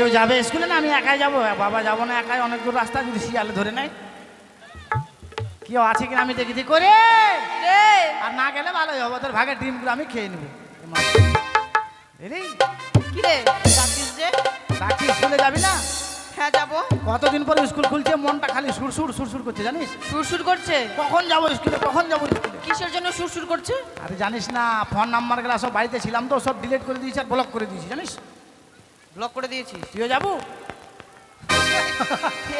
কেউ যাবে স্কুলে না? আমি একাই যাবো? বাবা যাবো না একাই, অনেক দূর রাস্তা, যদি শিয়ালে ধরে নেয়। কেউ আছে কিনা আমি দেখি করে, আর না গেলে ভালোই হবে, তোর ভাগের ডিমগুলো আমি খেয়ে নেবো। কি রে ডাকিস যে? ডাকি স্কুলে যাবি না? হ্যাঁ যাবো। কতদিন পরে স্কুল খুলছে, মনটা খালি সুরসুর সুরসুর করছে জানিস? সুরসুর করছে? কখন যাবো স্কুলে, কখন যাবো স্কুলে? কিসের জন্য সুরসুর করছে? আরে জানিস না, ফোন নাম্বার গুলো সব বাড়িতে ছিলাম তো, সব ডিলিট করে দিয়েছি আর ব্লক করে দিয়েছি জানিস? ব্লক করে দিয়েছিস? তুইও যাবো?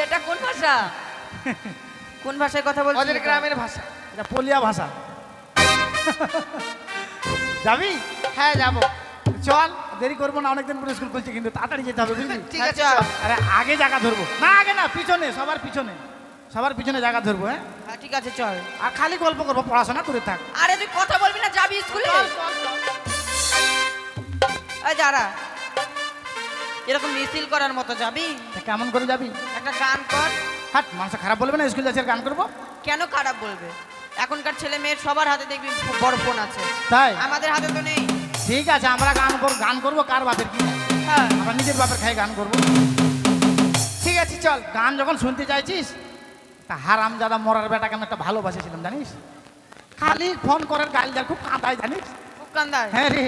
এটা কোন ভাষা? কোন ভাষায় কথা বলছিস? ওদের গ্রামের ভাষা, এটা পলিয়া ভাষা। যাবি? হ্যাঁ যাবো। চল, দেরি করবো না, অনেকদিন পরে স্কুল খুলছে, কিন্তু তাড়াতাড়ি যেতে হবে বুঝলি? ঠিক আছে চল। চল। আরে আগে জায়গা ধরবো না, আগে না, পিছনে, সবার পিছনে, সবার পিছনে জায়গা ধরবো। হ্যাঁ, হ্যাঁ ঠিক আছে চল। আর খালি গল্প করবো, পড়াশোনা করে থাক। আরে তুই কথা বলবি না, যাবি স্কুলে? এই যারা এরকম মিছিল করার মতো যাবি? তা কেমন করে যাবি? একটা গান কর। হাট, মানুষ খারাপ বলবে না স্কুল যাচ্ছে আর গান করবো? কেন খারাপ বলবে? এখনকার ছেলে মেয়ের সবার হাতে দেখবি বড় ফোন আছে, তাই আমাদের হাতে তো নেই। ঠিক আছে, আমরা গান করবো, কার বাপের কি? হ্যাঁ আমরা নিজের বাপের খাই গান করবো। ঠিক আছে চল। গান যখন শুনতে চাইছিস, তা হারামজাদা মরার বেটাকে আমি একটা ভালোবাসেছিলাম জানিস? খালি ফোন করার গাল যা, খুব কাঁদায় জানিস? খুব কান্দায়? হ্যাঁ রে,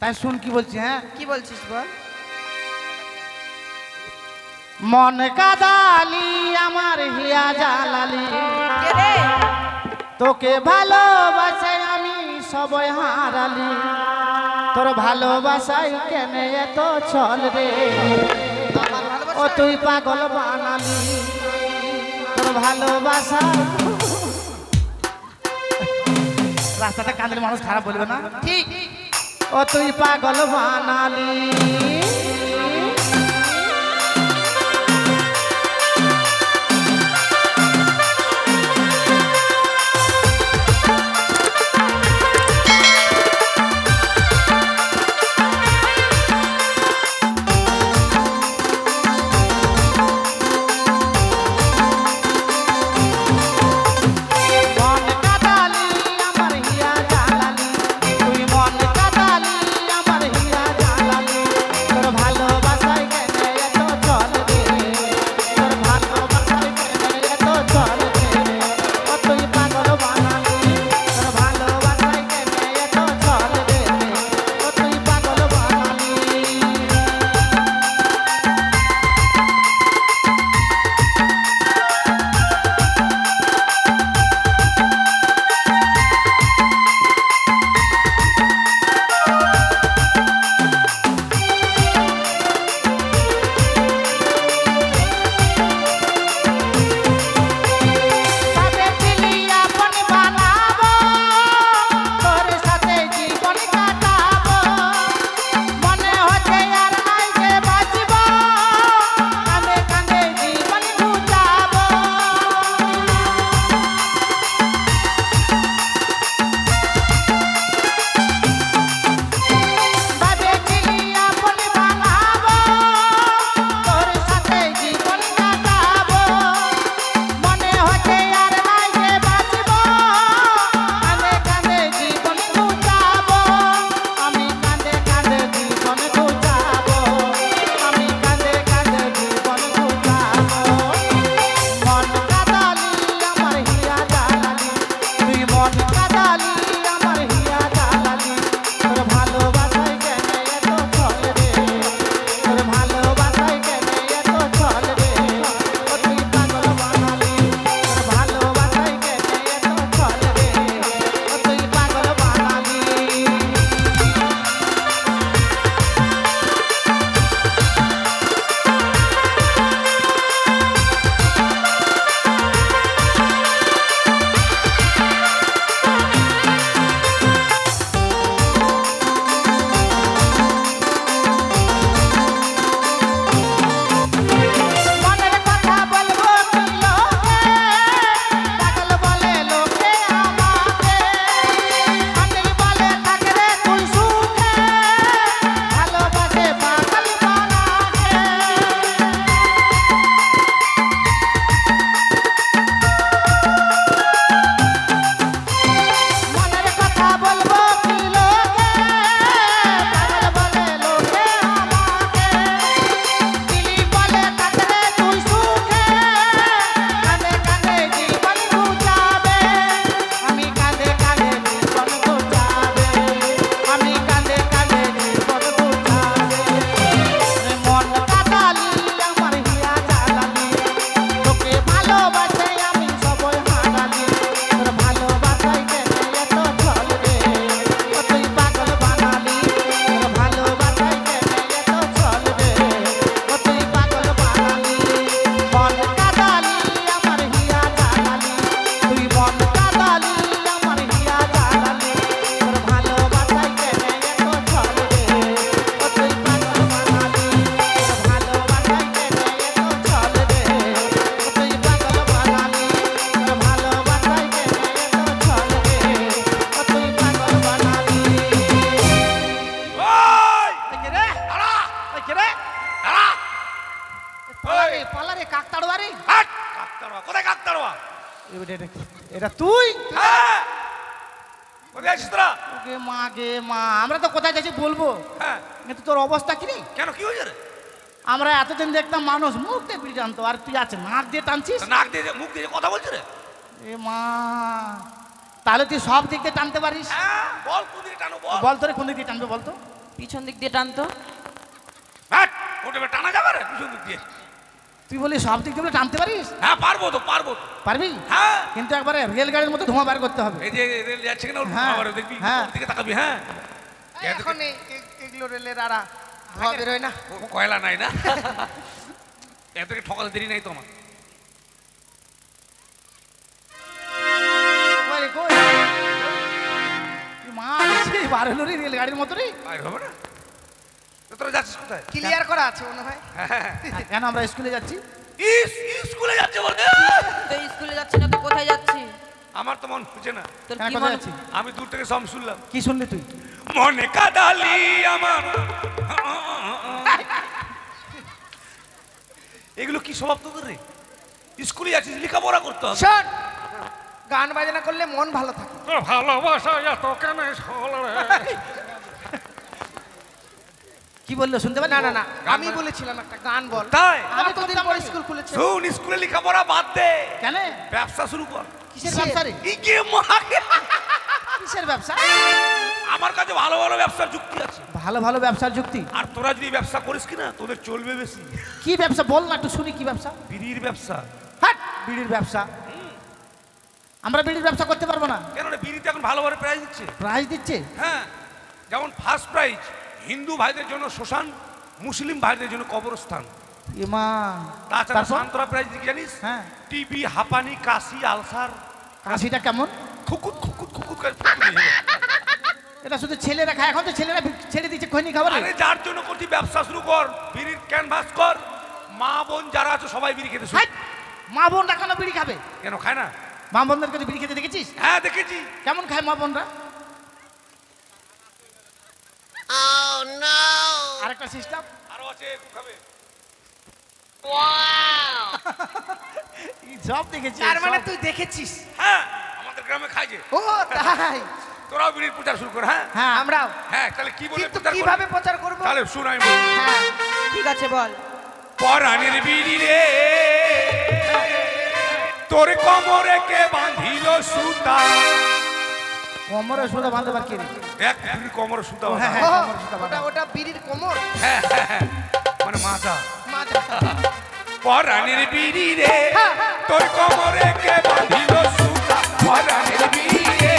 তাই শুন কি বলছি। হ্যাঁ, কি বলছিস বল? মন কাদালি আমার হিয়া জালালি, কে রে? তোকে ভালোবাসে আমি সবই হারালি, তোর ভালোবাসাই কেন এত চল রে, আমার ও ভালোবাসা? তুই পাগল বানালি, তোর ভালোবাসা। রাস্তাটা কাঁদলে মানুষ খারাপ বলবে না? ঠিক। ও তুই পাগল বানালি। মন কাদালি আমার হিয়া জালালি, তুই মন কাদালি আমার হিয়া জালালি, তোর পালারে কাকতাড়ুয়া রে হাট কাকতাড়ুয়া কোথায় কাকতাড়ুয়া এটা তুই হ্যাঁ কোথায় আছিস তোরা ওকে মা গে মা আমরা তো কোথায় যাচ্ছি বলবো হ্যাঁ কিন্তু তোর অবস্থা কি রে কেন কি হয়েছে রে আমরা এতদিন দেখতাম মানুষ মুখ দিয়ে বিড়ি টানতো আর তুই আছে নাক দিয়ে টানছিস নাক দিয়ে মুখ দিয়ে কথা বলছিস রে এ মা তাহলে তুই সব দিক দিয়ে টানতে পারিস হ্যাঁ বল কোন দিকে টানো বল বল তোরে কোন দিক দিয়ে টানবে বলতো পিছন দিক দিয়ে টানতো। হাট ওটা টানা যাবে রে পিছন দিক দিয়ে তুই বলি সব দিক দিয়ে টানতে পারিস হ্যাঁ পারবো তো পারবো তো। পারবি হ্যাঁ কিন্তু একবারে রেলগাড়ির মতো ধোঁয়া বার করতে হবে এই যে রেল যাচ্ছে কিনা ওর হ্যাঁ, আবার দেখবি হ্যাঁ। ওর দিকে তাকাবি হ্যাঁ এখন এগুলো রেলের আড়া ধোয়া বেরোয় না ও কয়লা নাই না এতকে ঠকাতে দেরি নাই তো আমার কই রে, কই? তুই মা আছে বার হলো রে রেলগাড়ির মতো রে বাইরে হবে না তো তোরা যাচ্ছিস কোথায় ক্লিয়ার করা আছে মনে হয় কেন আমরা স্কুলে যাচ্ছি স্কুলে যাচ্ছে বলতে তো স্কুলে যাচ্ছি না তো কোথায় যাচ্ছি? আমার তো মন খুঁজে না তোর কেন কি কোথায় মনে যাচ্ছি আমি দূর থেকে সব শুনলাম কি শুনলি তুই মনে কাদালি আমার এগুলো কি স্বভাব তোদের রে স্কুলে যাচ্ছিস লেখাপড়া করতে হবে শোন গান বাজনা করলে মন ভালো থাকে তোর ভালোবাসা এত কেন সরল রে কি বললো শুনতে পারি না না না আমি বলেছিলাম একটা গান বল তাই আমি তো দিন পরে স্কুল খুলেছে শুন স্কুলে লেখাপড়া বাদ দে কেন ব্যবসা শুরু কর কিসের ব্যবসা রে ইকে মাকে কিসের ব্যবসা আমার কাছে ভালো ভালো ব্যবসার যুক্তি আছে ভালো ভালো ব্যবসার যুক্তি আর তোরা যদি ব্যবসা করিস কিনা তোদের চলবে বেশি কি ব্যবসা বল না একটু শুনি কি ব্যবসা বিড়ির ব্যবসা হাট বিড়ির ব্যবসা আমরা বিড়ির ব্যবসা করতে পারবো না কেন রে বিড়িতে এখন ভালো ভালো প্রাইজ দিচ্ছে প্রাইজ দিচ্ছে হ্যাঁ যেমন ফার্স্ট প্রাইজ হিন্দু ভাইদের জন্য শ্মশান মুসলিম ভাইদের জন্য কবরস্থান ইমা তাছাড়া তারপর সান্তরা প্রাইজ কি জানিস হ্যাঁ টিবি হাঁপানি কাশি আলসার কাশিটা কেমন খুকুত খুকুত খুকুত করে ফুটে যায়। এটা শুধু ছেলেরা খায় এখন তো ছেলেরা ছেড়ে দিচ্ছে খৈনি খাবার আরে যার জন্য করছি ব্যবসা শুরু কর বিড়ির ক্যানভাস কর মা বোন যারা আছে সবাই বিড়ি খেতে শুরু মা বোনরা কেন বিড়ি খাবে কেন খায় না মা বোনদেরকে তুই বিড়ি খেতে দেখেছিস হ্যাঁ দেখেছি কেমন খায় মা বোনরা আরেকটা সিস্টেম আরো আছে একটু খাবে সব দেখেছি তার মানে সব। তুই দেখেছিস হ্যাঁ আমাদের গ্রামে খায় যে ও তাই তোরাও বিড়ির প্রচার শুরু কর হ্যাঁ হ্যাঁ আমরাও হ্যাঁ তাহলে কি বলে কিন্তু প্রচার করবি? কিভাবে প্রচার করব তাহলে শুন আমি বলি। হ্যাঁ ঠিক আছে বল। পরাণের বিড়ি রে তোর কোমরে কে বাঁধিল সুতা কোমরে সুদা বাঁধতে পার কি রে দেখ বিড়ির কোমরে সুতা বাঁধা। হ্যাঁ, ও, কোমরে সুতা বাঁধা। ওটা বিড়ির কোমর হ্যাঁ হ্যাঁ হ্যাঁ মানে মাজা মাজা পরাণের বিড়ি রে তোর কোমরে কে বাঁধিল সুতা পরাণের বিড়ি রে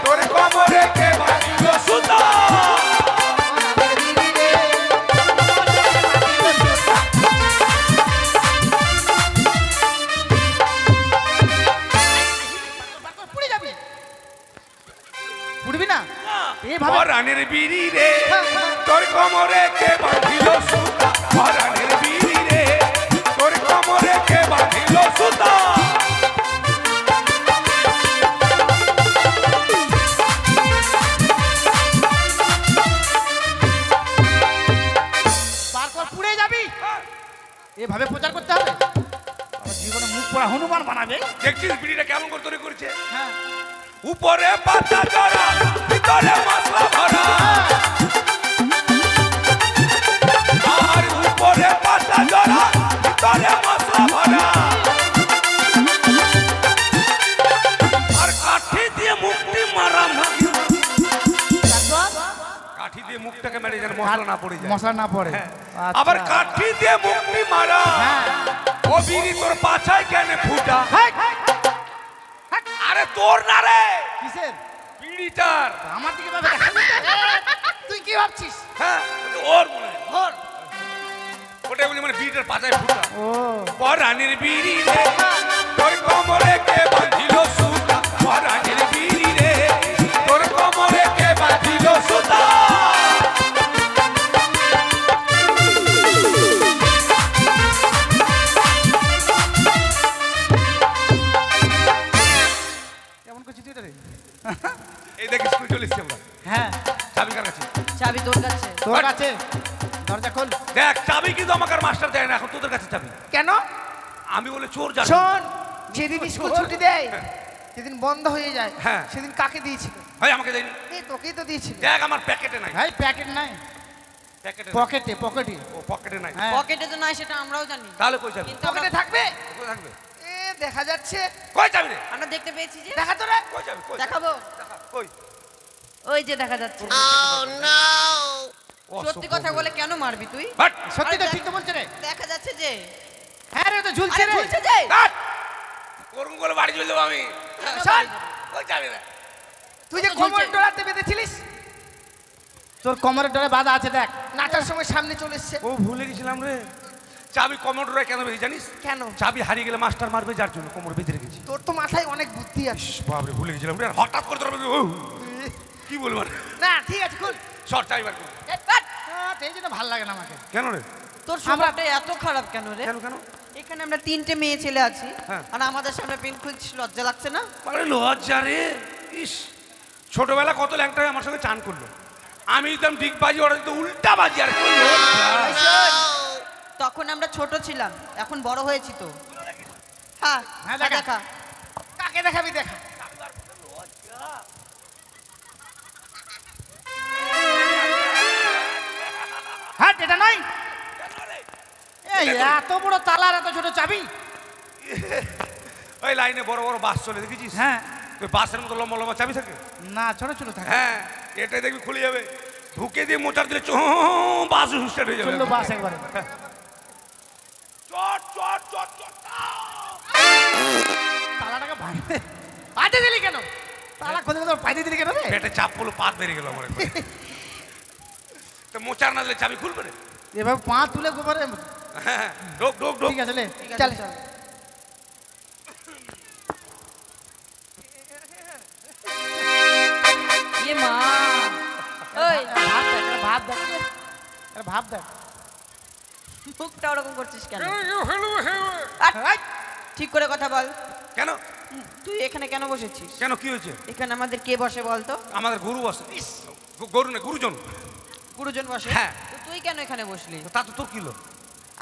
তোর কোমরে কে বাঁধিল সুতা পুড়ে যাবি পুড়বি না এইভাবে পরাণের বিড়ি রে তোর কোমরে কে বাঁধিল সুতা পরাণের বিড়ি রে তোর কোমরে কে বাঁধিল সুতা বার কর পুড়ে যাবি এভাবে প্রচার করতে হবে আমার জীবনে মুখ পড়া হনুমান বানাবে দেখছিস বিড়িটা কেমন করে তৈরি করেছে হ্যাঁ উপরে পাতা জড়া ভিতরে মশলা ভরা আর উপরে পাতা জড়া ভিতরে মশলা ভরা আর কাঠি দিয়ে মুক্তি মারা তারপর কাঠি দিয়ে মুখটাকে মেরে যেন মশলা না পড়ে যায় মশলা না পড়ে হ্যাঁ। আচ্ছা। আবার কাঠি দিয়ে মুক্তি মারা হ্যাঁ ও বিড়ি তোর পাছায় কেন ফুটা হেই, আরে তোর না রে কিসের বিড়িটার আমার দিকে ভাবে দেখা তুই কি ভাবছিস হ্যাঁ ওর মনে হয় ওর ওটাই বলি মানে বিড়িটার পাছায় ফুটা ও পরাণের বিড়ি রে তোর কোমরে কে বাঁধিল সুতা পরাণের বিড়ি রে তোর কোমরে কে বাঁধিল সুতা কেমন করছিস তুই এটা রে এই দেখ স্কুল চলে এসছি আমরা হ্যাঁ চাবি কার কাছে চাবি তোর কাছে। তোর কাছে দরজা খোল। দেখ চাবি কিন্তু আমাকে আর মাস্টার দেয় না, এখন তোদের কাছে চাবি। কেন? আমি বলে চোর জানি। শোন, যেদিন স্কুল ছুটি দেয়, যেদিন বন্ধ হয়ে যায়, হ্যাঁ। সেদিন কাকে দিয়েছিল? ভাই আমাকে দেয়নি। এই তোকেই তো দিয়েছিল। দেখ আমার প্যাকেটে নাই। ভাই প্যাকেট নাই, প্যাকেটে নাই। পকেটে পকেটে। ও পকেটে নাই। হ্যাঁ। পকেটে তো নাই সেটা আমরাও জানি, তাহলে কই যাবি? কিন্তু পকেটে থাকবে? কই থাকবে? এ দেখা যাচ্ছে। কই যাবি রে? আমরা দেখতে পেয়েছি যে। দেখা তো রে। কই যাবি? কই? দেখাবো, দেখা, কই? ওই যে দেখা যাচ্ছে। ও, সত্যি কথা বলে কেন মারবি তুই? বাট সত্যি তো আরে ঠিক তো বলছে রে। দেখা যাচ্ছে যে। হ্যাঁ রে, তো ঝুলছে আরে রে। ঝুলছে যে। বাট ওরকম করে বাড়ি চলে যাবো আমি। কেন শোন, বাড়ি যাবি? কই যাবি রে? তুই যে কত কোমর ঝুলছে? ডোলাতে বেঁধেছিলিস, তোর কোমরের ডরে বাধা আছে দেখ। নাচার সময় সামনে চলে এসছে। ও ভুলে গেছিলাম রে। চাবি কমোডরে কেন বেঁধে জানিস? কেন? চাবি হারিয়ে গেলে মাস্টার মারবে, যার জন্য কোমর বেঁধে রেখেছি। তোর তো মাথায় অনেক বুদ্ধি আছে। ইস, বাপরে ভুলে গেছিলাম রে। আর হঠাৎ করে তোর কি বলবো আর? না ঠিক আছে, খুল। শর্ট চাবি বার কর। এ, বাট! এই জন্য ভালো লাগে না আমাকে। কেন রে? তোর স্বভাবটা এত খারাপ কেন রে? কেন কেন? এখানে আমরা তিনটে মেয়ে ছেলে আছি, হ্যাঁ। আর আমাদের সামনে পেন খুলছিস, লজ্জা লাগছে না? আরে লজ্জা রে। ইস, ছোটবেলা কত ল্যাংটা হয়ে আমার সঙ্গে চান করলো। আমি দিতাম ঠিক বাজি, ওরা দিত উল্টা বাজি। আর কি লজ্জা। ওই শোন, তখন আমরা ছোট ছিলাম, এখন বড় হয়েছি তো। হ্যাঁ হ্যাঁ, দেখা দেখা। দেখা। কাকে দেখাবি? দেখা। হ্যাঁ এটা নয়। এই এত বড় তালার এত ছোট চাবি। ওই লাইনে বড় বড় বাস চলে দেখেছিস? হ্যাঁ। ওই বাসের মতো লম্বা লম্বা চাবি থাকে। না, ছোট ছোট থাকে। হ্যাঁ, এটাই দেখবি খুলে যাবে। ঢুকে দিয়ে মোচার দিলে বাস স্টার্ট হয়ে যাবে। চললো বাস একবারে। চট চট চট চট। তালাটাকে ভাঙবে। পাইতে দিলি কেন? তালা খুলে তোর পাইতে দিলি কেন রে? পেটে চাপ পড়লো, পাত বেরিয়ে গেল আমার একবারে। তো মোচার না দিলে চাবি খুলবে রে। এভাবে পা তুলে গোবরে। হ্যাঁ, ঢোক ঢোক ঢোক। ঠিক আছে লে। ঠিক আছে, চল। চল। ইয়ে মা, ওই ভাব দেখ, আরে ভাব দেখ। আরে ভাব দেখ। মুখটা ওরকম করছিস কেন? আট! ঠিক করে কথা বল। কেন তুই এখানে কেন বসেছিস? কেন কি হয়েছে? এখানে আমাদের কে বসে বলতো? আমাদের গরু বসে। ইস, গরু না, গুরুজন। গুরুজন বসে। হ্যাঁ। তো তুই কেন এখানে বসলি? তা তো তোর কিলো।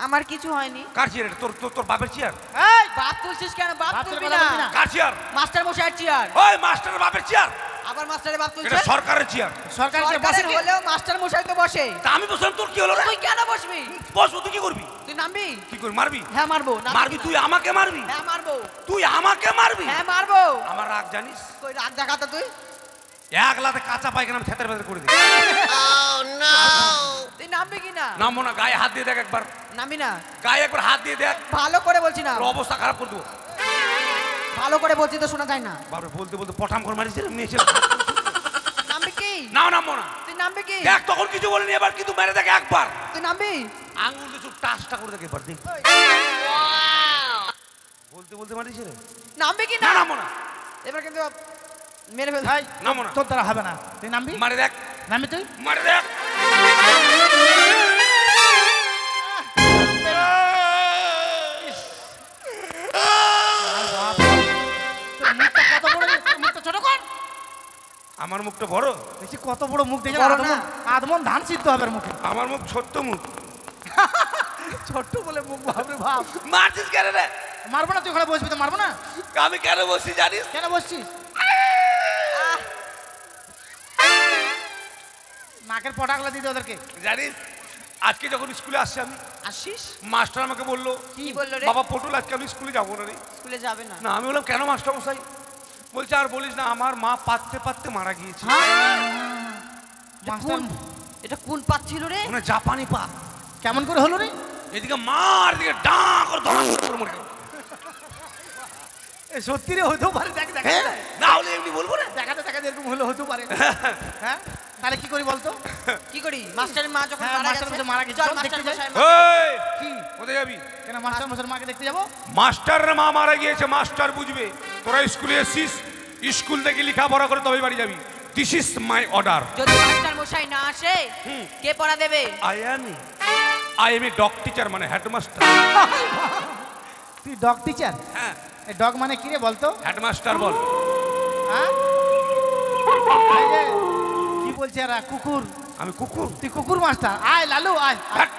আমার কিছু হয়নি। কার চেয়ার এটা? তোর তোর তোর বাপের চেয়ার? এই! বাপ তুলছিস কেন? বাপ বাপ তুলবি তুলে না। কথা বলবি না। কার চেয়ার? মাস্টার মশাইয়ের চেয়ার। ওই মাস্টারের বাপের চেয়ার। আবার মাস্টারের বাপ তুলছে। এটা সরকারের চেয়ার। সরকার যে বসে সরকারের কে? হলেও মাস্টার মশাই তো বসে। তা আমি বসলাম, তোর কি হলো রে? তুই কেন বসবি? বস, তুই কি করবি? তুই নামবি? কি করবি? মারবি? হ্যাঁ মারবো। নামবি মারবি না? তুই আমাকে মারবি? হ্যাঁ মারবো। তুই আমাকে মারবি? হ্যাঁ মারবো। আমার রাগ জানিস? কই রাগ দেখাতো তুই? এক লাতে কাঁচা পায়খানা আমি থেতার ভেতর করে দিই। তুই নামবি কি না? নামবো না, গায়ে হাত দিয়ে দেখ একবার। নামবি না? গায়ে একবার হাত দিয়ে দেখ, ভালো করে বলছি না। তোর অবস্থা খারাপ করে দেবো। ভালো করে বলছি তো শোনা যায় না। বাবা বলতে বলতে পটাম করে মারিস নিয়েছিল। নামবি কি? না নামবো না। তুই নামবি কি? দেখ তখন কিছু বলিনি, এবার কিন্তু মেরে দেখ একবার। তুই নামবি? আঙুল দিয়ে শুধু টাচটা করে দেখ এবার, দেখ। বলতে বলতে মারিস রে। নামবি কি না না? নামবো না। এবার কিন্তু মেরে ফেল। ভাই নামবো না। তোর দ্বারা হবে না। তুই নামবি? মারে দেখ, নামবি তুই? মারে দেখ। তোর মুখটা কত বড়, তোর মুখটা ছোট কর। আমার মুখটা বড়, দেখছি কত বড় মুখ দেখে বড় আদমন না। আদমন ধান সিদ্ধ হবে এর মুখে। আমার মুখ ছোট্ট মুখ। ছোট্ট বলে মুখ ভাবরে ভাব। মারছিস কেন রে? মারবো না, তুই ওখানে বসবি তো? মারবো না। আমি কেন বসছি জানিস? কেন বসছিস? নাকের পটাকলা দিতে ওদেরকে। জানিস আজকে যখন স্কুলে আসছি আমি, আসিস? মাস্টার আমাকে বললো, কি বললো রে? বাবা পটল আজকে আমি স্কুলে যাবো না রে। স্কুলে যাবে না? না, আমি বললাম কেন মাস্টার মশাই? বলছে আর বলিস না, আমার মা পাততে পাততে মারা গিয়েছে। মাস্টার এটা কোন পাত ছিল রে? মানে জাপানি পা। কেমন করে হলো রে? এদিকে মার, এদিকে ডাঁ করে ধরাস করে মরে গেল। এ সত্যি রে, হতেও পারে। দেখ দেখ হ্যাঁ, না হলে এমনি বলবো না। দেখাতে দেখাতে এরকম হলে হতেও পারে। হ্যাঁ, তাহলে কি করি বলতো? কি করি? মাস্টারের মা যখন হ্যাঁ, মারা মাস্টার গেছে। মশাই মারা গেছে। চল চল মাস্টার দেখতে যাই। মশাই এই, কি? কোথায় যাবি? কেন মাস্টার মশাইয়ের মাকে দেখতে যাবো? মাস্টারের মা মারা গিয়েছে, মাস্টার বুঝবে। তোরা স্কুলে এসছিস, স্কুল থেকে লেখাপড়া করে তবে বাড়ি যাবি। This is my order. যদি মাস্টার মশাই না আসে কে পড়া দেবে? I M a dog teacher, মানে হেডমাস্টার। তুই ডগ টিচার? হ্যাঁ, এই ডগ মানে কি রে বলতো? হেডমাস্টার বল। হ্যাঁ, এই যে, কি বলছে এরা? কুকুর? আমি কুকুর? তুই কুকুর মাস্টার, আয় লালু আয়। ধ্যাৎ।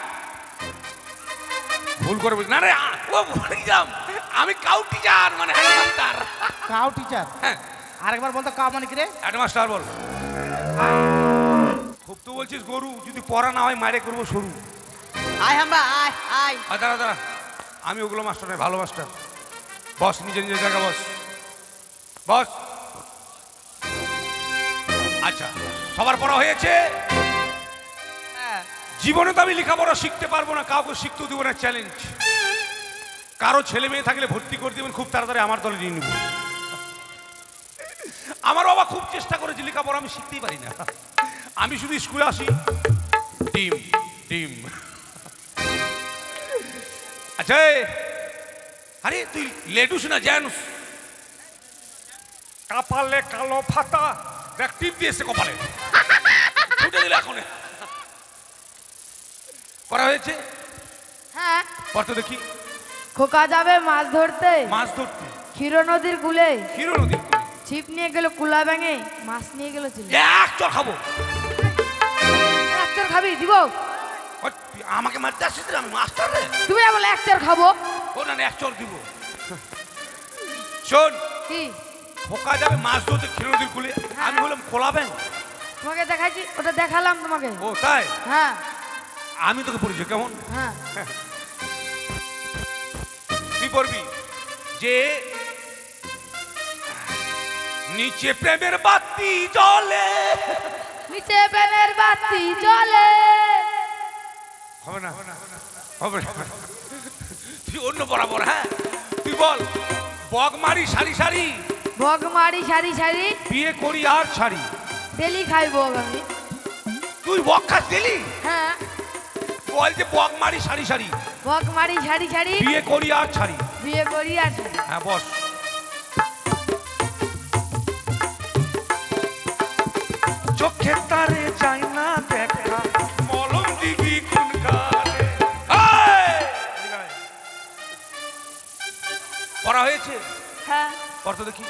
ভুল করে বলছি না রে, ও ভুলে গেলাম। আমি কাউ টিচার মানে হেডমাস্টার। Cow teacher? হ্যাঁ, আরেকবার বলতো কাউ মানে কি রে? হেডমাস্টার বল। খুব তো বলছিস গরু, যদি পড়া না হয় মারে করবো সরু। আয় হাম্বা আয় আয়। দাঁড়া দাঁড়া, আমি ওগুলো মাস্টার নয়, ভালো মাস্টার। বস, নিজের নিজের জায়গা বস, বস। আচ্ছা, সবার পড়া হয়েছে? হ্যাঁ। জীবনে তো আমি লেখাপড়া শিখতে পারবো না, কাউকে শিখতে দেবো না, চ্যালেঞ্জ। কারো ছেলে মেয়ে থাকলে ভর্তি করে দেবেন, খুব তাড়াতাড়ি আমার দলে নিয়ে নেব। আমার বাবা খুব চেষ্টা করেছে, লেখাপড়া আমি শিখতেই পারি না। আমি শুধু স্কুলে আসি, ডিম ডিম। আচ্ছা, আরে তুই লেটুস না জানুস? কপালে কালো ফাতা, দেখ টিপ দিয়েছে কপালে, ছুটে দিল এখন। করা হয়েছে? হ্যাঁ। পড়তে দেখি। খোকা যাবে মাছ ধরতে মাছ ধরতে ক্ষীর নদীর কূলে, হিরো নদীর কূলে। ছিপ নিয়ে গেল কুলা ব্যাঙে, মাছ নিয়ে গেল চিলে। এক চর খাবো। এক চর খাবি দিব? ও, তুই আমাকে মারতে আসছিস রে? আমি মাস্টার রে। তুমি না বলে এক চর খাবো? ও না না, এক চর দিব। শোন, কি খোকা যাবে মাছ ধরতে ক্ষীর নদীর কূলে, আমি হলাম খোলাবেন। তোমাকে দেখাইছি, ওটা দেখালাম তোমাকে। ও তাই? হ্যাঁ আমি তোকে পড়েছি কেমন? হ্যাঁ। তুই পড়বি যে নিচে প্রেমের বাতি জ্বলে। নিচে প্রেমের বাতি জ্বলে। হবে না, হবে না, তুই অন্য বরাবর। হ্যাঁ, তুই বল, বগ মারি সারি সারি, বগ মারি সারি সারি, বিয়ে করি আর ছাড়ি। ডেলি খাই বগ আমি। তুই বগ খাস দিলি? হ্যাঁ। বল যে বগ মারি সারি সারি, বগ মারি সারি সারি, বিয়ে করি আর ছাড়ি। বিয়ে করি আর ছাড়ি। হ্যাঁ বস। চোখে তারে চাই না দেখা, মলম দিবি কোন কালে। পড়া হয়েছে? হ্যাঁ। পড়তে দেখি।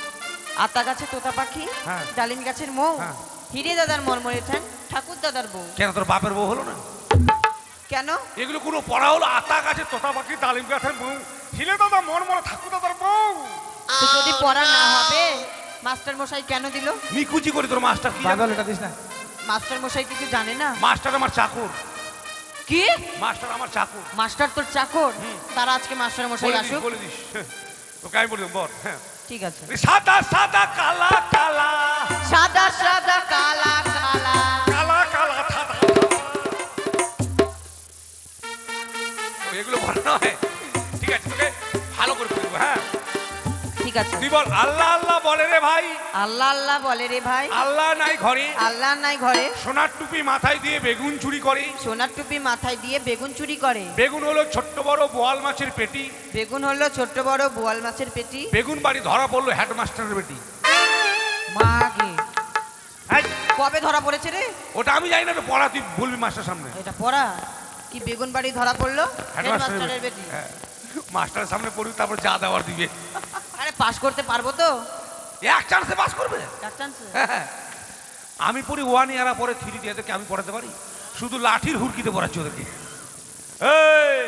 আতা গাছে তোতা পাখি, হ্যাঁ। ডালিম গাছের মৌ, হ্যাঁ। হিরে দাদার মরমরে ঠান, ঠাকুর দাদার বউ। কেন তোর বাপের বউ হলো না? কেন? এগুলো কোনো পড়া হলো? আতা গাছে তোতা পাখি, ডালিম গাছের বউ, হিলে দাদা মন মনে ঠাকুর দাদার বউ। তো যদি পড়া না হবে মাস্টার মশাই কেন দিল? নিকুচি করে তোর মাস্টার কি? পাগল এটা দিস না। মাস্টার মশাই কিছু জানে না? মাস্টার আমার চাকর। কি? মাস্টার আমার চাকর। মাস্টার তোর চাকর? তারা আজকে মাস্টার মশাই বলে দিস, আসুক। বলে দিস। তোকে আমি বলে দেবো, বল। হ্যাঁ, ঠিক আছে। সাদা সাদা কালা কালা, সাদা সাদা কালা কালা, কালা কালা সাদা। এগুলো বলা নয়, ঠিক আছে, তোকে ভালো করে বলবো। হ্যাঁ ঠিক আছে। তুই বল, আল্লাহ আল্লাহ বলে রে ভাই, আল্লাহ আল্লাহ বলে রে ভাই, আল্লাহ নাই ঘরে, আল্লাহ নাই ঘরে, সোনার টুপি মাথায় দিয়ে বেগুন চুরি করে। সোনার টুপি মাথায় দিয়ে বেগুন চুরি করে। বেগুন হলো ছোট্ট বড় বোয়াল মাছের পেটি, বেগুন হলো ছোট্ট বড় বোয়াল মাছের পেটি। বেগুন বাড়ি ধরা পড়লো হেডমাস্টারের বেটি। মাগে এই, কবে ধরা পড়েছে রে? ওটা আমি জানি না, তো পড়া তুই বলবি মাস্টার সামনে। এটা পড়া কি? বেগুন বাড়ি ধরা পড়লো হেডমাস্টারের হেডমাস্টারের বেটি। হ্যাঁ, মাস্টারের সামনে পড়বি, তারপর যা দেওয়ার দিবে। আরে পাস করতে পারবো তো? এক চান্সে পাস করবে। এক চান্সে? হ্যাঁ, আমি পড়ি ওয়ান, এরা পরে থ্রি, দিয়ে এদেরকে আমি পড়াতে পারি? শুধু লাঠির হুড়কিতে পড়াচ্ছি ওদেরকে। এই,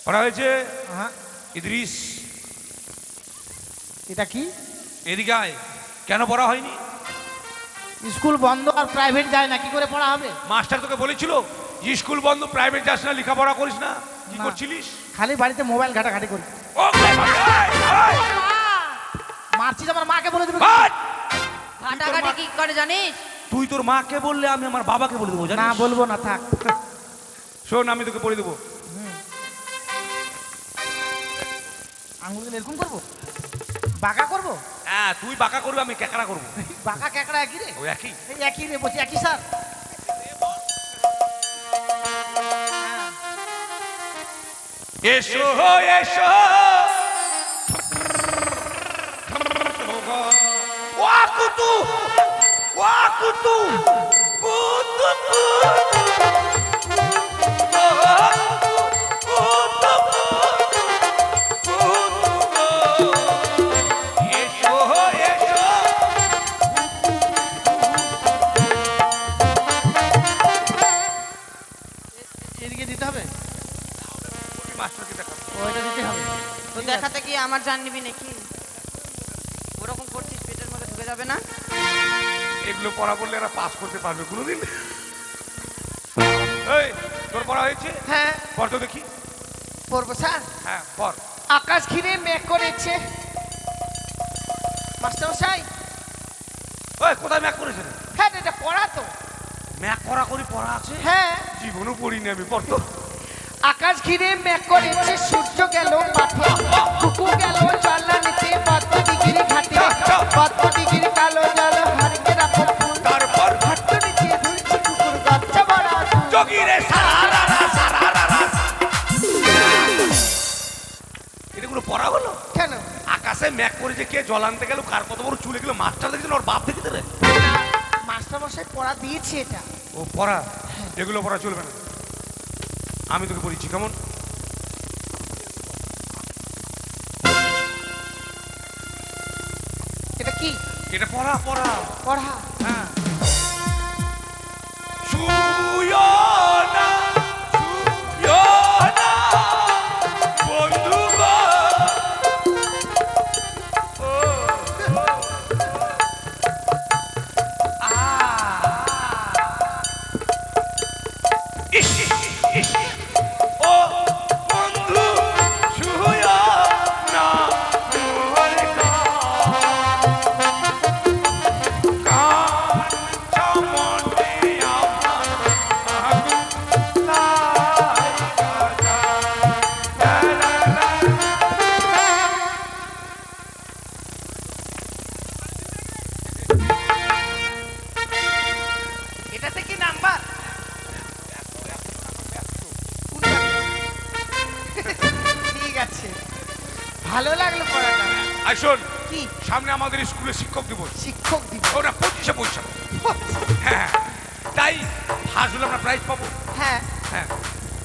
পড়া হয়েছে? হ্যাঁ। ইদ্রিস, এটা কি? এদিকে আয়। কেন পড়া হয়নি? স্কুল বন্ধ আর প্রাইভেট যায় না, কি করে পড়া হবে? মাস্টার তোকে বলেছিল স্কুল বন্ধ, প্রাইভেট যাস না, লেখাপড়া করিস না? কি না। করছিলিস? খালি বাড়িতে মোবাইল ঘাটাঘাটি করি। ও, এই, মারছিস আমার মাকে বলে দেবে। ভাট! ঘাটাঘাটি কি করে জানিস? তুই তোর মাকে বললে আমি আমার বাবাকে বলে দেবো, না জানিস? বলবো না, থাক। শোন, আমি তোকে বলে দেবো। আঙুল দিলে এরকম করবো? বাঁকা করবো? হ্যাঁ, তুই বাঁকা করবি, আমি ক্যাকড়া করবো। বাঁকা ক্যাকড়া একই রে? ও একই। এই একই রে, বলছি একই স্যার। এসো এসো, ওয়াকুতু ওয়াকুতু, কুতু এদিকে দিতে হবে, ওই মাস্টারকে দেখাবো। ওইটা দিতে হবে। তো দেখাতে গিয়ে আমার জান নিবি নাকি? ওরকম করছিস পেটের মধ্যে ঢুকে যাবে না? এগুলো পড়া বললে এরা পাস করতে পারবে কোনোদিন? এই তোর পড়া হয়েছে? হ্যাঁ পড় তো দেখি। পড়বো স্যার। হ্যাঁ পড়। আকাশ ঘিরে মেঘ করেছে। মাস্টারমশাই, ওই কোথায় ম্যাক করেছে রে? হ্যাঁ এটা পড়া তো। ম্যাক করা করি পড়া আছে? হ্যাঁ, জীবনও পড়িনি আমি, পড় তো। আকাশ ঘিরে মেঘ করেছে, সূর্য গেল মাঠে, কুকুর গেল জল নিতে, পদ্মডিগিরি ঘাটে, পদ্মডিগিরি কালো জল হারিকে রাখো ফুল, তারপর হাত নিচে দুলছে কুকুর গচ্চা বড়া দুল। যোগীরে সারারারা সারারারা। এগুলো পড়া হলো? কেন? আকাশে ম্যাক করেছে, কে জল আনতে গেল, কার কত বড় চুলে গেল, মাস্টার দেখেছেন, ওর বাপ দেখেছে রে? মাস্টারমশাই পড়া দিয়েছে এটা। ও পড়া, এগুলো পড়া চলবে না। আমি তোকে বলেছি কেমন? এটা কি? এটা পড়া পড়া। পড়া। হ্যাঁ। ছুঁয়ো না, ছুঁয়ো না, বন্ধু গো। ও, ইস, ইস, ও বন্ধু ছুঁয়ো না, মোর কাঁচা মনে আমার আগুন লাগা। লা, লা, লা। এটাতে কি নাম্বার? ঠিক আছে, ভালো লাগলো পড়াটা। আই শোন, কি? সামনে আমাদের স্কুলে শিক্ষক দিবস। শিক্ষক দিব। ওরা 25শে বৈশাখ। হ্যাঁ, তাই হাসলে আমরা প্রাইজ পাবো। হ্যাঁ, হ্যাঁ,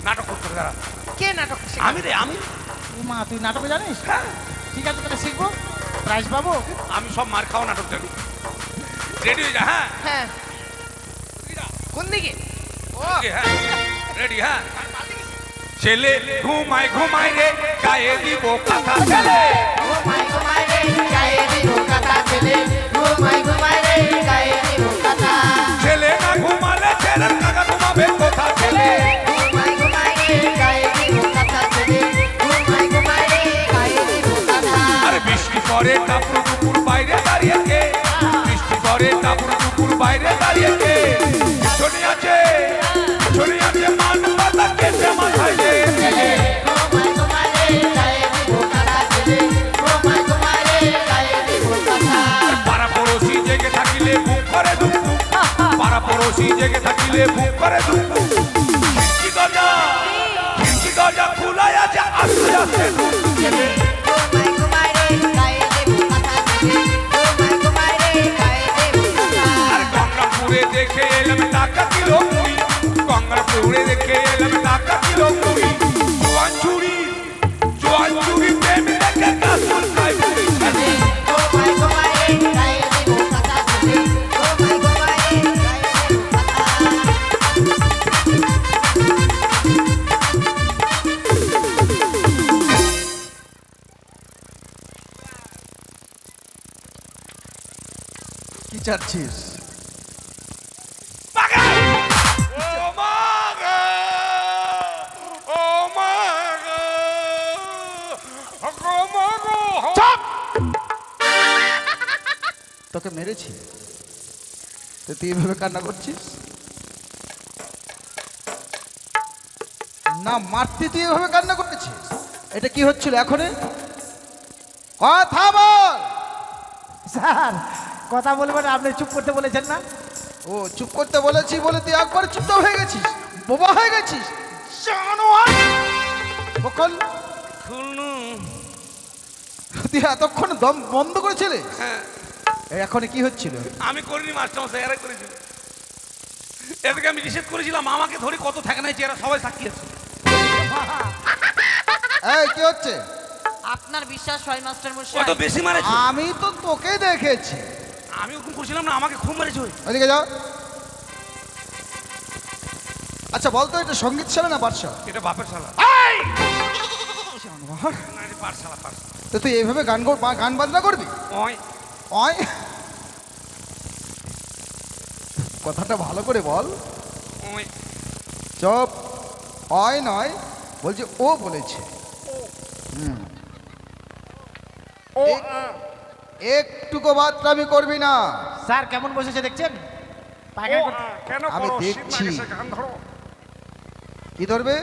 নাটক করতে হবে দাঁড়া। কে নাটক শেখাবে? আমি রে, আমি ও মা, তুই নাটক জানিস? হ্যাঁ, ঠিক আছে, তাহলে শিখবো, প্রাইজ পাবো। আমি সব মার খাওয়া নাটক জানি। রেডি হয়ে যা। হ্যাঁ হ্যাঁ, কোন দিকে? ও হ্যাঁ, রেডি। হ্যাঁ, ছেলে ঘুমায় ঘুমায় রে, গায়ে দিব কথা ছেলে। ঘুমাই ঘুমাই রে গায়ে দিব কথা ছেলে, ঘুমাই ঘুমাই রে গায়ে দিব কথা, ছেলে না ঘুমালে ছেলের কাকা ঘুমাবে কথা ছেলে। ঘুমাই ঘুমাই রে গায়ে দিব কথা ছেলে, ঘুমাই ঘুমাই রে গায়ে দিব কথা। আরে বৃষ্টি পরে টাপুর টুপুর বাইরে দাঁড়িয়ে কে, বৃষ্টি পরে টাপুর টুপুর বাইরে দাঁড়িয়ে কে, পিছনে আছে মান পাতা কেটে মাথায় দে। ঘুমাই ঘুমাই রে গায়ে দিব কথা ছেলে, ঘুমাই ঘুমাই রে গায়ে দিব কথা। পাড়া পড়োশি জেগে থাকিলে বুক করে দুঃখ, পাড়া পড়োশি জেগে থাকিলে বুক করে দুঃখ। খিড়কি দরজা খোলাই আছে, আস্তে আস্তে ঢুক ছেলে। ঘুমাই ঘুমাই রে গায়ে দিব কথা ছেলে, ঘুমাই ঘুমাই রে গায়ে দিব কথা। আর গঙ্গাপুরে দেখে এলাম টাকা কিলো মুড়ি, গঙ্গাপুরে দেখে এলাম টাকা কিলো মুড়ি। জোয়ান চুরি প্রেম দেখে কাসুর খাই মুড়ি ছেলে। ঘুমাই ঘুমাই রে গায়ে দিব কথা ছেলে, ঘুমাই ঘুমাই রে গায়ে দিব কথা। কি চাচ্ছিস? বাগা! ও মা গো! ও মা গো! ও মা গো! চুপ! তোকে মেরেছি তো তুই এভাবে কান্না করছিস? না মারতে তুই এভাবে কান্না করতেছিস? এটা কি হচ্ছিল এখন? কথা বল। স্যার, কথা বলবেন, আপনি চুপ করতে বলেছেন না? ও, চুপ করতে বলেছি বলে তুই একবার চুপ হয়ে গেছিস, বোবা হয়ে গেছিস, জানোয়ার বকল। তুই এতক্ষণ দম বন্ধ করেছিলে? হ্যাঁ, এখন কি হচ্ছিল? আমি করিনি, মাস্টারমশাই এরাই করেছিল। এদেরকে আমি নিষেধ করেছিলাম, আমাকে ধরে কত থাকে নাই, এরা সবাই সাক্ষী আছে। এই কি হচ্ছে? আপনার বিশ্বাস হয় মাস্টার ও মশাই? তো বেশি মারেছে। আমি তো তোকে দেখেছি। আমি ওরকম করছিলাম না, আমাকে খুব মারেছে ওই। ওদিকে যাও। আচ্ছা বলতো এটা সঙ্গীত শালা না পাঠশালা? এটা বাপের শালা। জানোয়ার। না, এটা পাঠশালা, পাঠশালা। তো তুই এইভাবে গান বাজনা করবি? ওই অয় কথাটা ভালো করে বল। ওই চপ অয় নয়, বলছে ও বলেছে। একটুকু বাতরামি করবি না। স্যার কেমন বসেছে দেখছেন? পায়খানা করতে- কেন আমি করো? শীত দেখছি। লাগেছে, গান ধরো। কি ধরবে?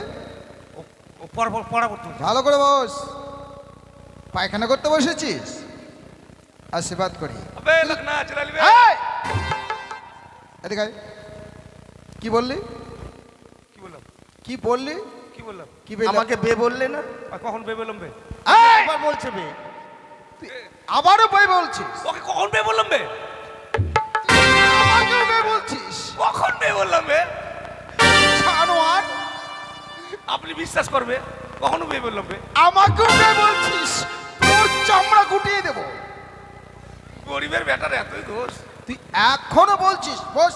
ও পড়া করতে হচ্ছে। ভালো করে বস। পায়খানা করতে বসেছিস? আশীর্বাদ করি। আবে লোক না চলে আসবে। এই! এদিকে আয়। কি বললি? কি বললাম? কি বললি? কি বললাম? কি বললি? আমাকে বে বললে না? আর কখন বে বললাম বে? এই! একবার বলছে বে। তুই আবারও বই বলছিস? ওকে কখন বে বললাম বে? আমাকেও বে বলছিস? কখন বে বললাম বে? জানোয়ার, আপনি বিশ্বাস করবে কখনো বে বললাম বে? আমাকেও বে বলছিস? তোর চামড়া গুটিয়ে দেবো। গরিবের বেটার এতই দোষ। তুই এখনো বলছিস? বস।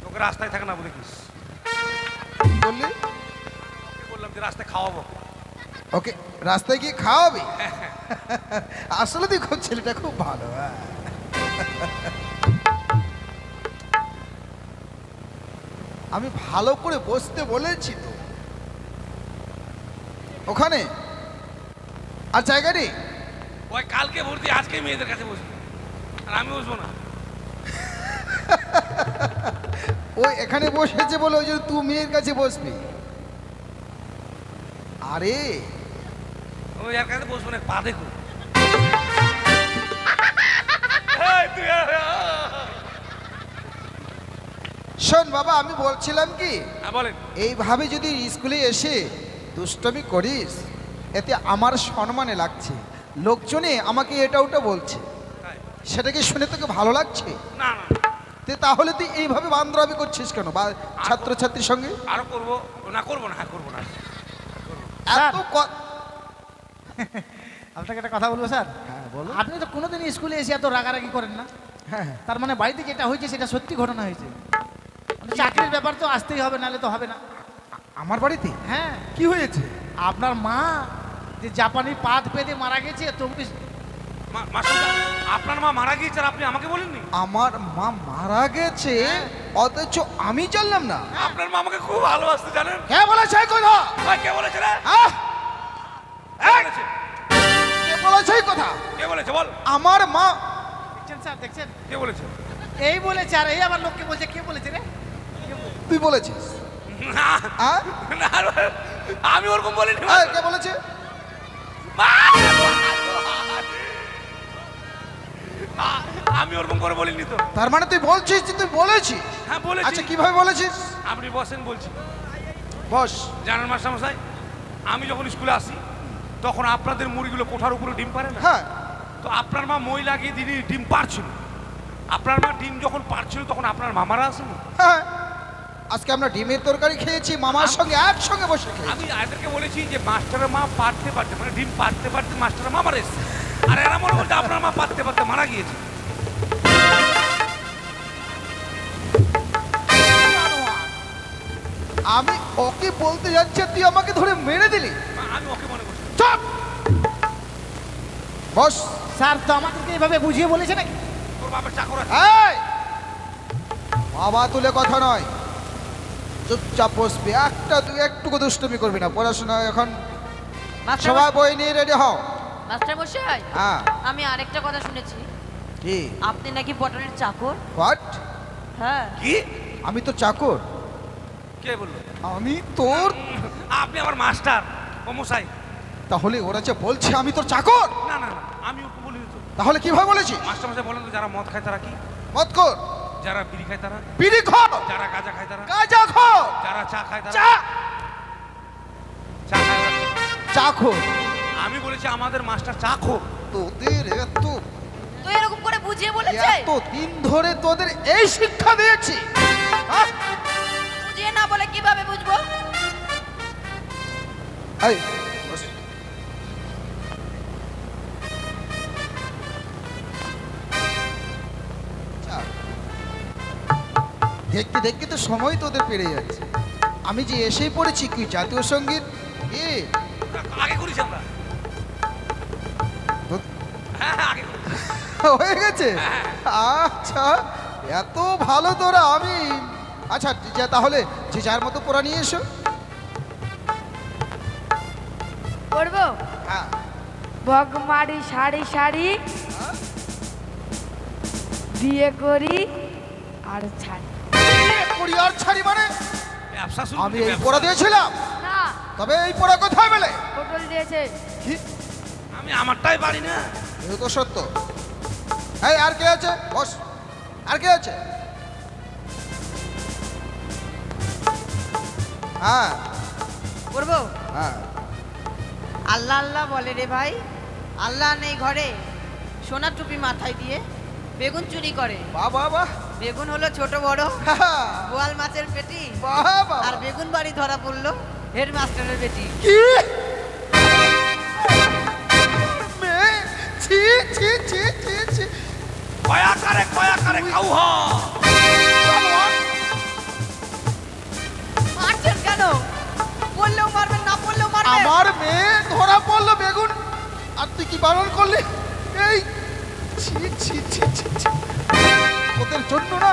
তোকে রাস্তায় থাকে না দেখিস। কি বললি? ওকে বললাম যে রাস্তায় খাওয়াবো। ওকে রাস্তায় গিয়ে খাওয়াবি? আসলে তুই খুব ছেলেটা খুব ভালো। হ্যাঁ। আমি ভালো করে বসতে বলেছি তো ওখানে। আর জায়গা নেই? ওই কালকে ভর্তি আজকে মেয়েদের কাছে বসবি আর আমি বসবো না। ওই এখানে বসেছে বলে ওই জন্য তুই মেয়ের কাছে বসবি। আরে ওই আর কাছে বসবো না, পা দেখো। শোন বাবা, আমি বলছিলাম কি, বলেন। এইভাবে যদি স্কুলে এসে দুষ্টমি করিস এতে আমার সম্মানে লাগছে। লোকজনে আমাকে এটা ওটা বলছে, সেটাকে শুনে তোকে ভালো লাগছে? না না তাহলে তুই এইভাবে বান্দরামি করছিস কেন বা ছাত্রছাত্রীর সঙ্গে? আরো করবো না, করবো না, হ্যাঁ করবো না। এত আপনাকে একটা কথা বলবো স্যার। হ্যাঁ বলো। আপনি তো কোনোদিন স্কুলে এসে এত রাগারাগি করেন না। হ্যাঁ তার মানে বাড়িতে যেটা হয়েছে সেটা সত্যি ঘটনা হয়েছে। চাকরির ব্যাপার তো আসতেই হবে, নাহলে তো হবে না। আমার বাড়িতে হ্যাঁ, কি হয়েছে? আপনার মা যে জাপানি পাত পেতে মারা গেছে, তুমি মাস্টার, আপনার মা মারা গিয়েছে আর আপনি আমাকে বলেননি? আমার মা মারা গেছে অথচ আমি জানলাম না। আপনার মা আমাকে খুব ভালোবাসতে জানেন। কে বলেছে এই কথা? ভাই, কে বলেছে রে? আহ! কে বলেছে? কে বলেছে এই কথা? কে বলেছে বল? আমার মা। দেখছেন স্যার, দেখছেন? কে বলেছে? এই বলেছে, আর এই আবার লোককে বলছে কে বলেছে রে? তুই বলেছিস? না, হ্যাঁ? না, আমি ওরকম বলিনি। এই, কে বলেছে? আমি ওরকম করে বলিনি তো। তার মানে তুই বলছিস যে তুই বলেছিস? হ্যাঁ বলেছি। আচ্ছা কিভাবে বলেছিস? আপনি বসেন বলছি। বস। জানেন মাস্টারমশাই, আমি যখন স্কুলে আসি তখন আপনাদের মুড়িগুলো কোঠার উপরে ডিম পারে না। হ্যাঁ। তো আপনার মা মই লাগিয়ে দিদি ডিম পারছিল। আপনার মা ডিম যখন পারছিল তখন আপনার মামারা আসেন। হ্যাঁ, আজকে আমরা ডিমের তরকারি খেয়েছি মামার সঙ্গে একসঙ্গে বসে খেয়েছি। আমি এদেরকে বলেছি যে মাস্টারের মা পারতে পারতে, মানে ডিম পারতে পারতে মাস্টারের মা মারা এসছে, আর এরা মনে করছে আপনার মা পারতে পারতে মারা গিয়েছে। আমি ওকে বলতে যাচ্ছি আর তুই আমাকে ধরে মেরে দিলি। আমি ওকে মনে করছি। চুপ! বস। স্যার তো আমাদেরকে এইভাবে বুঝিয়ে বলেছে নাকি? তোর বাপের চাকর আছে। এই! বাবা তুলে কথা নয়, চুপচাপ বসবি। একটুকু দুষ্টুমি করবি না। পড়াশোনা এখন সবাই বই নিয়ে রেডি হও। মাস্টার মশাই, হ্যাঁ। আমি আরেকটা কথা শুনেছি, কি? আপনি নাকি পটলের চাকর। হোয়াট? হ্যাঁ। কি? আমি তো চাকর। কে বললো? আমি তোর? আপনি আমার মাস্টার ও মশাই। তাহলে ওরা যে বলছে আমি তোর চাকর, না না না, আমি ওকে বলিনি তো। তাহলে কিভাবে বলেছি? মাস্টার মশাই বলেন তো, যারা মদ খায় তারা কি? মত কর। যারা বিড়ি খায় তারা? বিড়ি খর। যারা গাঁজা খায় তারা? গাঁজা খর। যারা চা খায় তারা? চা চা খায় তারা? চাকর। আমি বলেছি আমাদের মাস্টার চা খো। তোদের তো এরকম করে বুঝিয়ে বলেছে? এত দিন ধরে তোদের এই শিক্ষা দিয়েছি, হ্যাঁ? বুঝিয়ে না বলে কিভাবে বুঝবো? এই, বস। চা। দেখতে দেখতে তো সময় তো ওদের পেরে যাচ্ছে। আমি যে এসেই পড়েছি কি জাতীয় সঙ্গীত এ আগে করিস আমরা। তো- হ্যাঁ আগে করিস। হয়ে গেছে। আচ্ছা এত ভালো তোরা আমি আচ্ছা যা তাহলে যে যার মতো পড়া নিয়ে এসো। পড়বো হ্যাঁ বগমারি শাড়ি শাড়ি বিয়ে করি আর ছাড়ি। করি আর ছাড়ি মানে ব্যবসা শুরু আমি করবি, এই ব্যবসা। পড়া দিয়েছিলাম, না তবে এই পড়া কোথায় পেলে? পটল দিয়েছে। কি আমি আমারটাই পারি না। এ তো সত্য। এই আর কে আছে বস, আর কে আছে? হ্যাঁ করবো হ্যাঁ আল্লাহ আল্লাহ বলে রে ভাই, আল্লাহ নেই ঘরে, সোনার টুপি মাথায় দিয়ে বেগুন চুরি করে। বাহ বাহ বাহ বেগুন হলো ছোট বড় হ্যাঁ, বোয়াল মাছের পেটি, বাহ বাহ আর বেগুন বাড়ি ধরা পড়লো হেডমাস্টারের বেটি। কি মেয়ে ছি ছি ছি ছি ছি কয়া করে কাউ হ। মারছেন কেন? বললেও মারবেন, না বললেও মারবেন। আমার মেয়ে ধরা পড়লো বেগুন আর তুই কি বারণ করলি? এই ছি ছি ছি ছি ছি। ওদের জন্য না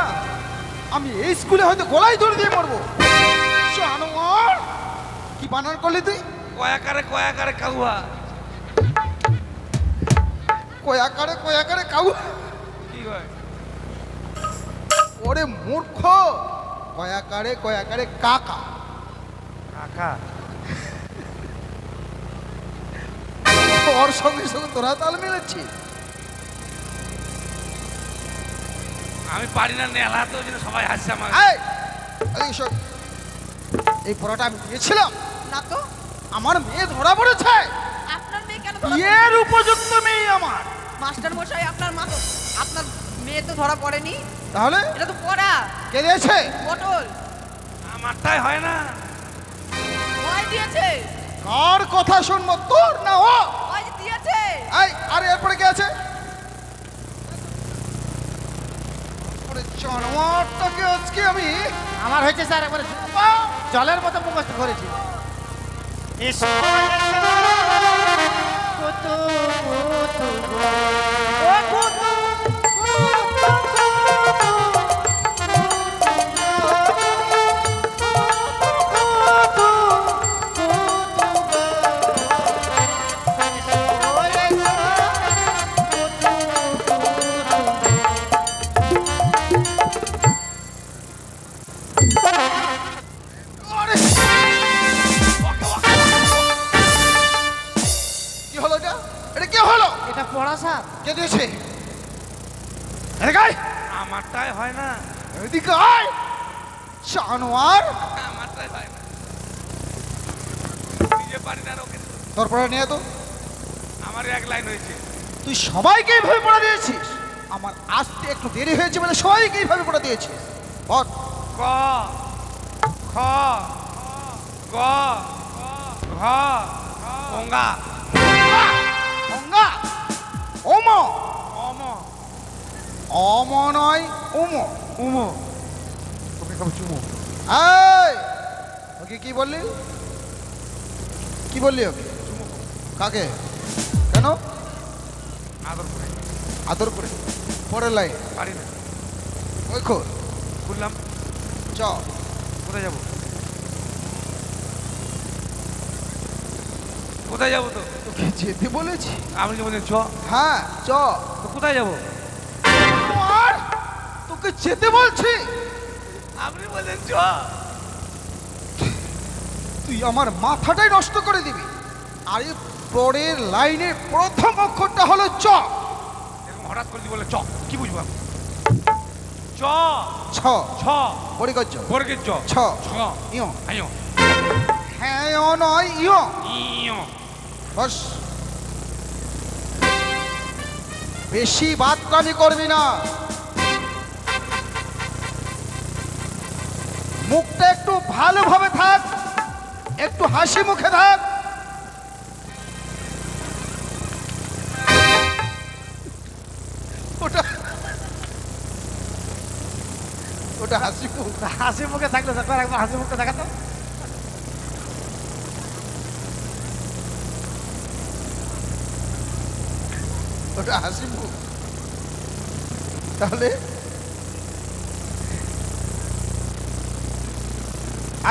আমি এই স্কুলে হয়তো গলায় ধরে দিয়ে মরবো। জানোয়ার কি বানান করলি তুই? কয়া করে কাউ হ। কয়া করে কাউ। কি হয়? ওরে মূর্খ, কয়া করে কাকা। কাকা ওর সঙ্গে সঙ্গে তোরা তাল মিলাচ্ছিস। আমি পারি না নেলা, তো ওই জন্য সবাই হাসছে আমার। এই, এই শোন, এই পড়াটা আমি দিয়েছিলাম, না তো, আমার মেয়ে ধরা পড়েছে। আপনার মেয়ে কেন ধরা এর উপযুক্ত মেয়ে আমার। মাস্টার মশাই আপনার মা তো, আপনার মেয়ে তো ধরা পড়েনি। তাহলে এটা তো পড়া কে দিয়েছে? পটল আমারটাই হয় না। ভয় দিয়েছে, কার কথা শুনবো, তোর না ও? ভয় দিয়েছে। এই আর এরপরে কে আছে? ওরে জানোয়ারটাকে আজকে আমি আমার হয়েছে স্যার একবারে জলের মতো মুখস্থ করেছি। আরে! কি হলো এটা? এটা কি হলো? এটা পড়া স্যার। কে দিয়েছে? এদিকে আয়, আমারটাই হয় না। এদিকে আয়। জানোয়ার, আমারটাই হয় না। নিজে পারি না, আর ওকে তোর পড়া নিয়ে তো আমার এক লাইন হয়েছে। তুই সবাইকে এইভাবে পড়া দিয়েছিস। আমার আসতে একটু দেরি হয়েছে বলে সবাইকে এইভাবে পড়া দিয়েছিস। বল ক খ গ ঘ গঙ্গা গঙ্গা, ওম, অম অম নয় উম। উম। তোকে খাবো চুমু। এই ওকে কি বললি? কি বললি ওকে? কাকে? কেন? আদর করে আদর করে। পরের লাইন পারি না। ওই খোর বললাম চ। কোথায় যাবো? কোথায় যাবো? তো তোকে যেতে বলেছি। আমি কি বলছেন চ? হ্যাঁ চ। তো কোথায় যাবো? আর তোকে যেতে বলছি। আপনি বলছেন চ। তুই আমার মাথাটাই নষ্ট করে দিবি। আর এই পরের লাইনের প্রথম অক্ষরটা হলো চ। এরকম হঠাৎ করে বলে চ, কি বুঝবো আমি? চ ছ ছ পরিগজ্জ বর্গের চ ছ ছ ইয় আইও হ্যাঁ ও নয় ইয়। ইও বস, বেশি বাতরামি করবি না। মুখটা একটু ভালোভাবে থাক, একটু হাসি মুখে থাক। ওটা ওটা হাসি মুখ। মুখ, হাসি মুখে থাকলে স্যার একবার হাসি মুখটা দেখাতো। ওটা হাসি মুখ, তাহলে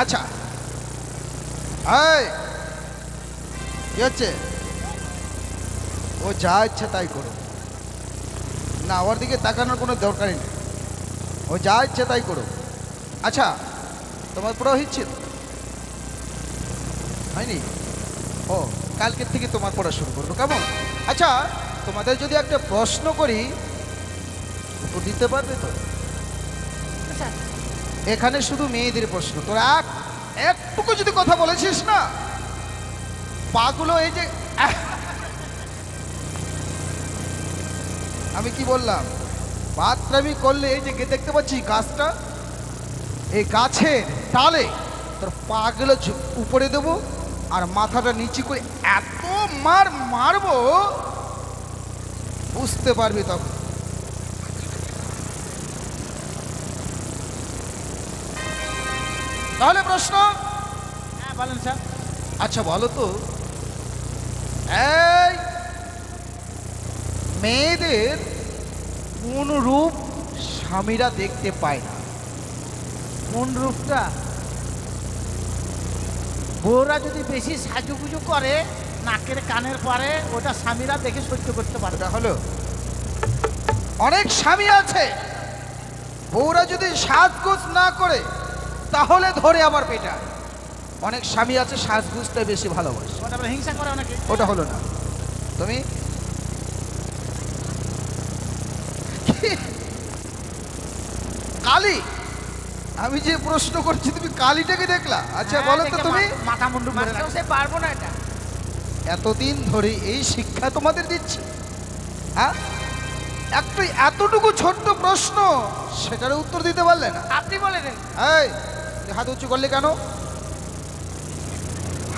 আচ্ছা এই কি হচ্ছে? ও যা ইচ্ছা তাই করো না, ওর দিকে তাকানোর কোনো দরকারই নেই, ও যা ইচ্ছে তাই করো। আচ্ছা তোমার পুরোহিত ছিল হয়নি? ও কালকের থেকে তোমার পড়া শুরু করবো, কেমন? আচ্ছা তোমাদের যদি একটা প্রশ্ন করি উত্তর দিতে পারবে তো? এখানে শুধু মেয়েদের প্রশ্ন, তোরা একটুকু যদি কথা বলেছিস না পাগুলো এই যে আমি কি বললাম, বাতরামি করলে এই যে দেখতে পাচ্ছি গাছটা, এই গাছের ডালে তোর পাগুলো উপরে দেবো আর মাথাটা নিচে করে এত মারবো বুঝতে পারবি তখন। তাহলে প্রশ্ন, হ্যাঁ বলেন স্যার। আচ্ছা বলো তো, এই মেয়েদের কোন রূপ স্বামীরা দেখতে পায় না? কোন রূপটা? বউরা যদি বেশি সাজুগুজু করে নাকের কানের পরে, ওটা স্বামীরা দেখে সহ্য করতে পারে। ওটা হলো, অনেক স্বামী আছে বউরা যদি সাজগোজ না করে তাহলে ধরে আবার পেটায়। অনেক স্বামী আছে সাজগোজটা বেশি ভালোবাসে, ওটা আবার হিংসা করে অনেকে। ওটা হলো না। তুমি কালী, আমি যে প্রশ্ন করছি তুমি কালীটাকে দেখলা? আচ্ছা হ্যাঁ, বলো তো দেখে তুমি, মাথা মুন্ডু করে রাখে। সে পারবো না এটা। এতদিন ধরে এই শিক্ষা তোমাদের দিচ্ছি, হ্যাঁ? একটু এতটুকু ছোট্ট প্রশ্ন সেটার উত্তর দিতে পারলে না। আপনি বলে দেন। এই তুই হাত উঁচু করলি কেন?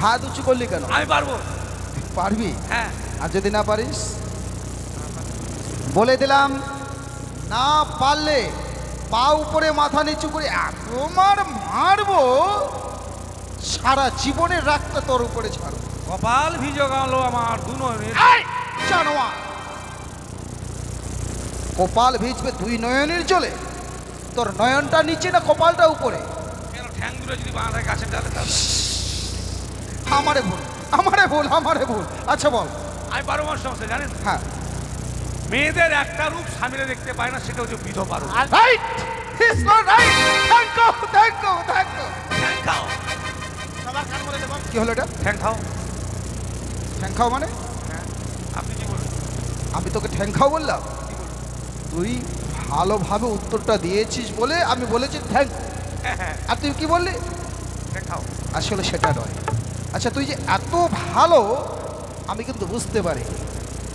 হাত উঁচু করলি কেন? আমি পারবো। পারবি? হ্যাঁ। আর যদি না পারিস? বলে দিলাম, না পারলে পা উপরে মাথা নিচু করে এত মারবো সারা জীবনের রাগটা তোর উপরে ছাড়বো। কপাল ভিজে গেল আমার দু নয়নের। এই জানোয়ার! কপাল ভিজবে দুই নয়নের জলে? তোর নয়নটা নিচে না কপালটা উপরে? কেন ঠ্যাং দুটো যদি বাঁধায় গাছের ডালে তাহলে? আমারে ভুল, আমারে ভুল, আমারে ভুল। আচ্ছা বল। আমি পারবো আমার সমস্যা জানেন, হ্যাঁ মেয়েদের একটা রূপ স্বামীরা দেখতে পায় না, সেটা হচ্ছে বিধবা রূপ। Right, is not right. Thank you, thank you, thank you. ঠ্যাং খাও। সবার কান বলে দেবো। কি হলো এটা? ঠ্যাং খাও। ঠ্যাং খাও মানে? হ্যাঁ। আপনি কি বলবেন? আমি তোকে ঠ্যাং খাও বললাম? কি বলবেন? তুই ভালোভাবে উত্তরটা দিয়েছিস বলে আমি বলেছি থ্যাংক। হ্যাঁ হ্যাঁ, আর তুই কি বললি? ঠ্যাং খাও। আসলে সেটা নয়। আচ্ছা তুই যে এত ভালো আমি কিন্তু বুঝতে পারি।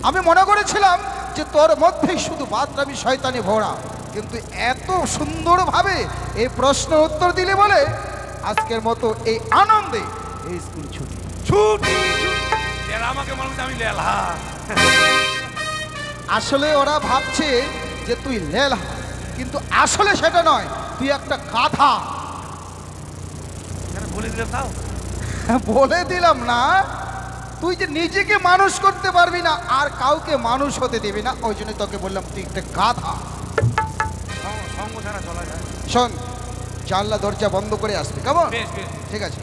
আমি মনে করেছিলাম যে তোর মধ্যেই শুধু বাতরামি শয়তানি ভরা, কিন্তু এত সুন্দরভাবে এই প্রশ্নের উত্তর দিলে বলে আজকের মতো এই আনন্দে এই স্কুল ছুটি। ছুটি ছুটি। এরা আমাকে মনে হচ্ছে আমি লেলা। আসলে ওরা ভাবছে যে তুই লেলা, কিন্তু আসলে সেটা নয়, তুই একটা গাধা। কেন বলে দিলে তাও? বলে দিলাম না, তুই যে নিজেকে মানুষ করতে পারবি না আর কাউকে মানুষ হতে দিবি না, ওই জন্য তোকে বললাম তুই একটা গাধা। সঙ্গ ছাড়া চলা যায়? শোন, জানলা দরজা বন্ধ করে আসবি, কেমন? বেশ বেশ। ঠিক আছে।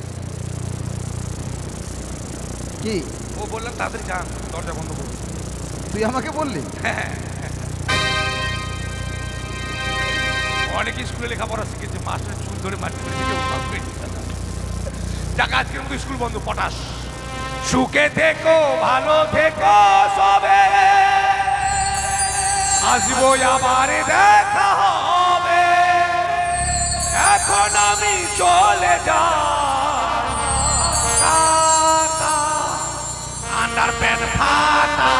কি ও বললাম তাড়াতাড়ি যান, দরজা বন্ধ করুন। তুই আমাকে বললি? হ্যাঁ। অনেক স্কুলে লেখাপড়া শিখেছে, মাস্টার চুল ধরে মাটি করে দিকে উঠাও করে দিতে। যাক আজকের মতো স্কুল বন্ধ, পটাশ। সুখে থেকো, ভালো থেকো সবে, আসবো আবার দেখা হবে, এখন আমি চলে যাই, আন্ডার প্যান্ট ফাটা।